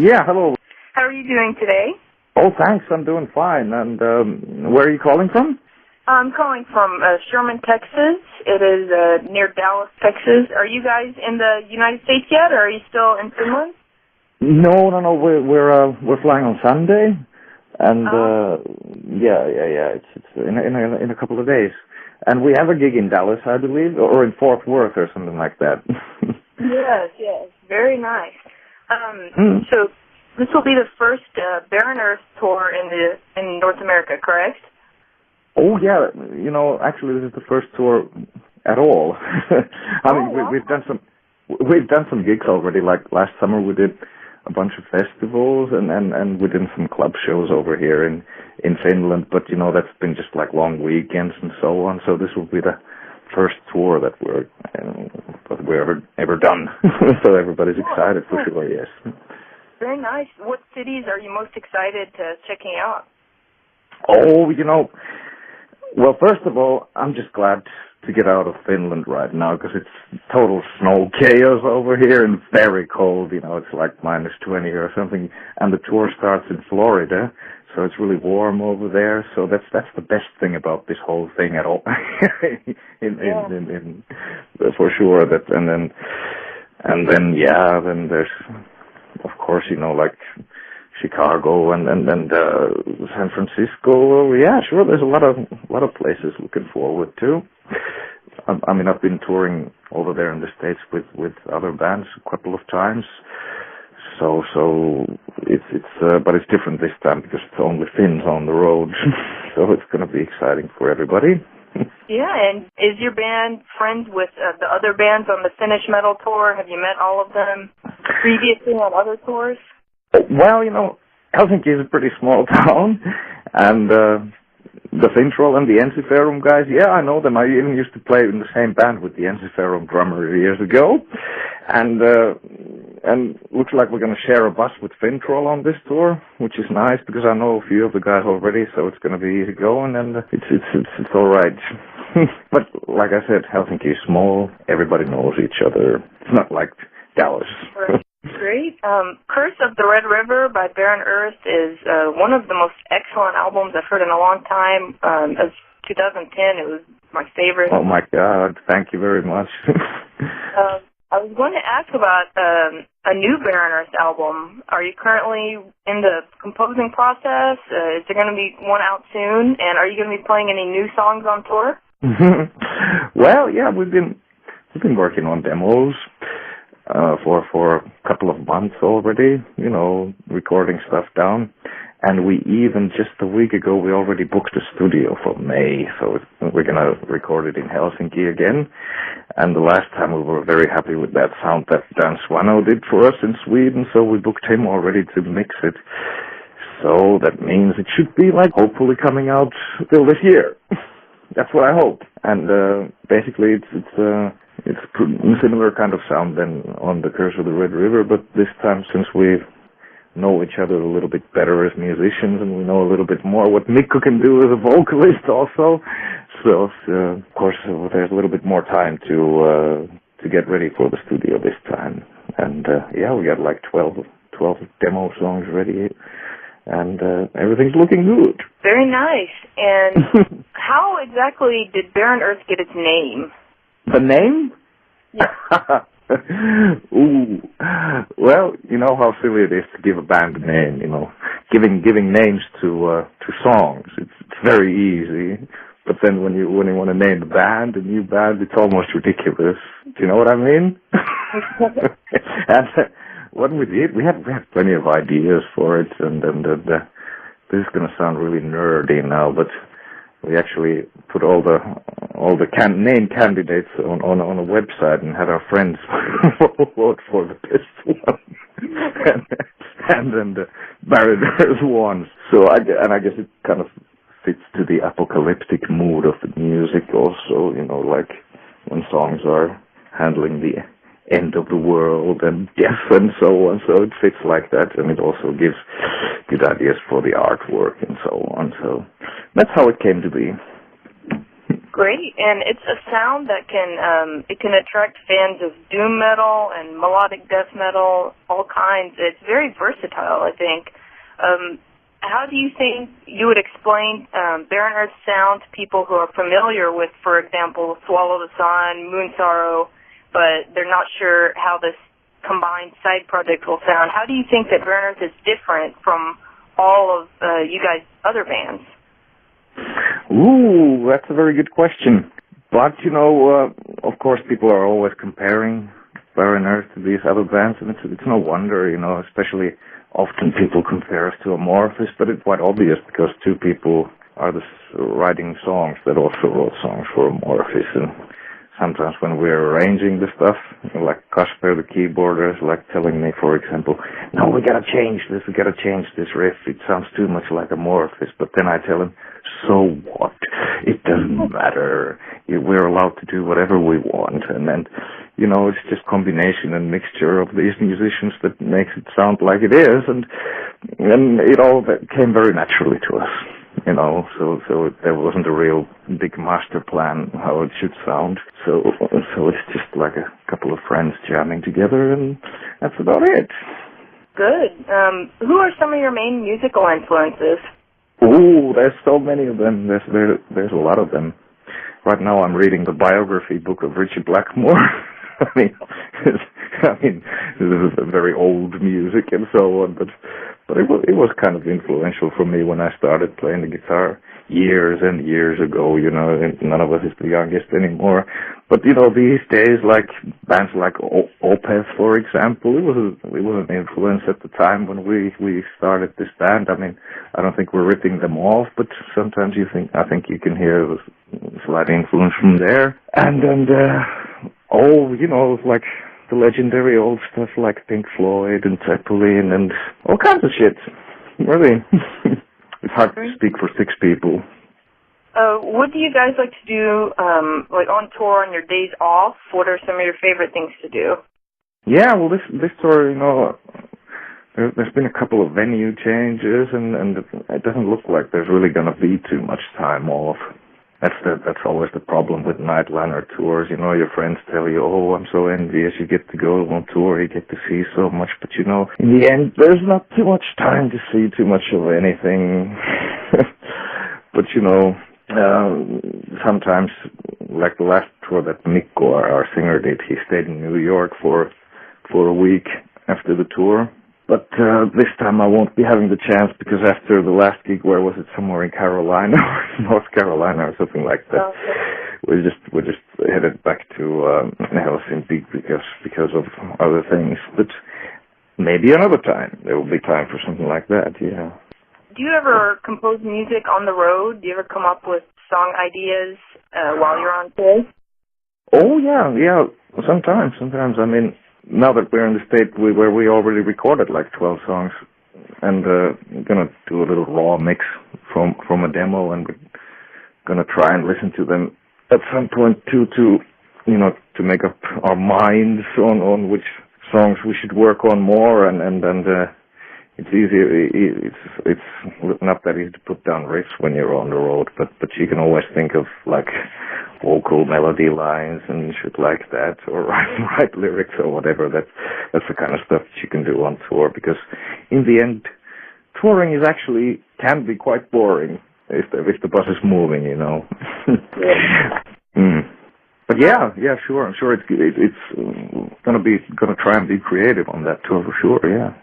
Yeah, hello. How are you doing today? Oh, thanks. I'm doing fine. And where are you calling from? I'm calling from Sherman, Texas. It is near Dallas, Texas. Are you guys in the United States yet, or are you still in Finland? No. We're flying on Sunday, and yeah. It's in a couple of days, and we have a gig in Dallas, I believe, or in Fort Worth or something like that. Yes, very nice. So this will be the first Barren Earth tour in North America, correct? Oh yeah, actually this is the first tour at all. We've done some gigs already. Like last summer we did a bunch of festivals and we did some club shows over here in Finland. But that's been just like long weekends and so on. So this will be the first tour that we're ever done. So everybody's excited for sure. Yes. Very nice. What cities are you most excited to checking out? Oh, well, first of all, I'm just glad to get out of Finland right now because it's total snow chaos over here and very cold. It's like -20 or something, and the tour starts in Florida, so it's really warm over there. So that's the best thing about this whole thing at all. For sure. Then there's, of course, like Chicago and San Francisco. Yeah, sure. There's a lot of places looking forward to. I've been touring over there in the States with other bands a couple of times. So but it's different this time because it's only Finns on the road. So it's going to be exciting for everybody. Yeah, and is your band friends with the other bands on the Finnish metal tour? Have you met all of them previously on other tours? Well, Helsinki is a pretty small town, and the Fintroll and the Ensiferum guys, yeah, I know them. I even used to play in the same band with the Ensiferum drummer years ago, and looks like we're going to share a bus with Fintroll on this tour, which is nice because I know a few of the guys already, so it's going to be easy going, and it's all right. But like I said, Helsinki is small. Everybody knows each other. It's not like Dallas. Great. Curse of the Red River by Barren Earth is one of the most excellent albums I've heard in a long time. As 2010, it was my favorite. Oh my God! Thank you very much. I was going to ask about a new Barren Earth album. Are you currently in the composing process? Is there going to be one out soon? And are you going to be playing any new songs on tour? Well, yeah, we've been working on demos. For a couple of months already, recording stuff down. And we even, just a week ago, we already booked a studio for May, so we're going to record it in Helsinki again. And the last time we were very happy with that sound that Dan Swano did for us in Sweden, so we booked him already to mix it. So that means it should be hopefully coming out still this year. That's what I hope. And basically it's a similar kind of sound than on the Curse of the Red River, but this time since we know each other a little bit better as musicians and we know a little bit more what Mikko can do as a vocalist also, so of course there's a little bit more time to get ready for the studio this time. And we got 12 demo songs ready, and everything's looking good. Very nice. And how exactly did Barren Earth get its name? The name? Yeah. Ooh. Well, you know how silly it is to give a band a name, Giving names to songs. It's very easy. But then when you want to name a new band, it's almost ridiculous. Do you know what I mean? And what we did, we had plenty of ideas for it, and this is going to sound really nerdy now, but we actually put all the name candidates on a website and had our friends vote for the best one, and then the Barren Earth won. So I guess it kind of fits to the apocalyptic mood of the music also. Like when songs are handling the end of the world and death and so on. So it fits like that, and it also gives good ideas for the artwork and so on. So that's how it came to be. Great, and it's a sound that can attract fans of doom metal and melodic death metal, all kinds. It's very versatile, I think. How do you think you would explain Barren Earth sound to people who are familiar with, for example, Swallow the Sun, Moon Sorrow, but they're not sure how this combined side project will sound? How do you think that Barren Earth is different from all of you guys' other bands? Ooh, that's a very good question. But, of course, people are always comparing Barren Earth to these other bands, and it's no wonder, especially often people compare us to Amorphis, but it's quite obvious because two people are writing songs that also wrote songs for Amorphis, and sometimes when we're arranging the stuff, like Kasper, the keyboarder, is like telling me, for example, no, we gotta change this riff, it sounds too much like Amorphis, but then I tell him, so what? It doesn't matter. We're allowed to do whatever we want, and then, it's just combination and mixture of these musicians that makes it sound like it is, and it all came very naturally to us. So there wasn't a real big master plan how it should sound. So it's just like a couple of friends jamming together, and that's about it. Good. Who are some of your main musical influences? Oh, there's so many of them. There's a lot of them. Right now I'm reading the biography book of Richie Blackmore. I mean, this is very old music and so on, but it was kind of influential for me when I started playing the guitar years and years ago, and none of us is the youngest anymore. But, these days, like bands like Opeth, for example, it was an influence at the time when we started this band. I mean, I don't think we're ripping them off, but sometimes I think you can hear a slight influence from there. And like the legendary old stuff like Pink Floyd and Zeppelin and all kinds of shit. Really. It's hard to speak for 6 people. What do you guys like to do, like on tour on your days off? What are some of your favorite things to do? Yeah, well, this tour, there's been a couple of venue changes, and it doesn't look like there's really going to be too much time off. That's always the problem with nightliner tours. Your friends tell you, oh, I'm so envious you get to go on tour, you get to see so much, but in the end, there's not too much time to see too much of anything. But sometimes, like the last tour that Mikko, our singer, did, he stayed in New York for a week after the tour. But this time I won't be having the chance because after the last gig, where was it? Somewhere in Carolina or North Carolina or something like that. Okay. We just headed back to Helsinki because of other things. But maybe another time there will be time for something like that. Yeah. Do you ever compose music on the road? Do you ever come up with song ideas while you're on tour? Oh yeah. Sometimes. I mean, now that we're in the state where we already recorded like 12 songs, and we're gonna do a little raw mix from a demo, and we're gonna try and listen to them at some point to make up our minds on which songs we should work on more, and it's easy. It's not that easy to put down riffs when you're on the road, but you can always think of like vocal melody lines and shit like that, or write lyrics or whatever. That's the kind of stuff that you can do on tour, because in the end, touring can be quite boring if the bus is moving, But yeah, sure. I'm sure it's gonna try and be creative on that tour for sure. Yeah.